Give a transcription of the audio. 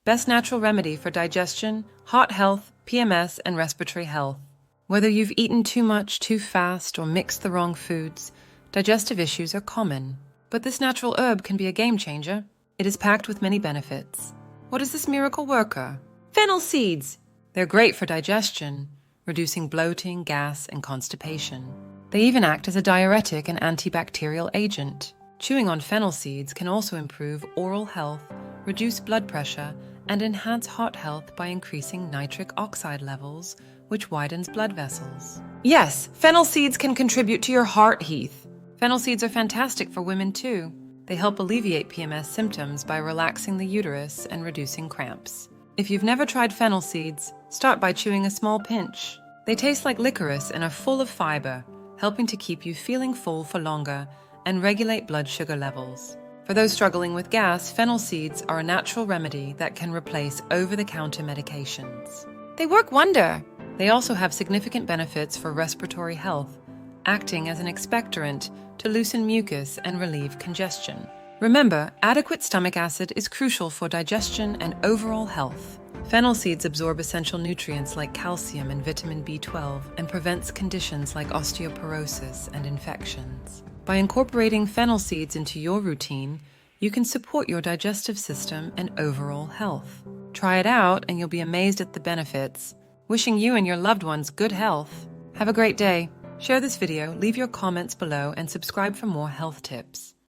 best natural remedy for digestion, heart health, PMS, and respiratory health. Whether you've eaten too much, too fast, or mixed the wrong foods, digestive issues are common. But this natural herb can be a game changer. It is packed with many benefits. What is this miracle worker? Fennel seeds! They're great for digestion, reducing bloating, gas, and constipation. They even act as a diuretic and antibacterial agent. Chewing on fennel seeds can also improve oral health, reduce blood pressure, and enhance heart health by increasing nitric oxide levels, which widens blood vessels. Yes, fennel seeds can contribute to your heart health. Fennel seeds are fantastic for women too. They help alleviate PMS symptoms by relaxing the uterus and reducing cramps. If you've never tried fennel seeds, start by chewing a small pinch. They taste like licorice and are full of fiber, helping to keep you feeling full for longer and regulate blood sugar levels. For those struggling with gas, fennel seeds are a natural remedy that can replace over-the-counter medications. They work wonder! They also have significant benefits for respiratory health, acting as an expectorant to loosen mucus and relieve congestion. Remember, adequate stomach acid is crucial for digestion and overall health. Fennel seeds absorb essential nutrients like calcium and vitamin B12 and prevents conditions like osteoporosis and infections. By incorporating fennel seeds into your routine, you can support your digestive system and overall health. Try it out and you'll be amazed at the benefits. Wishing you and your loved ones good health. Have a great day. Share this video, leave your comments below, and subscribe for more health tips.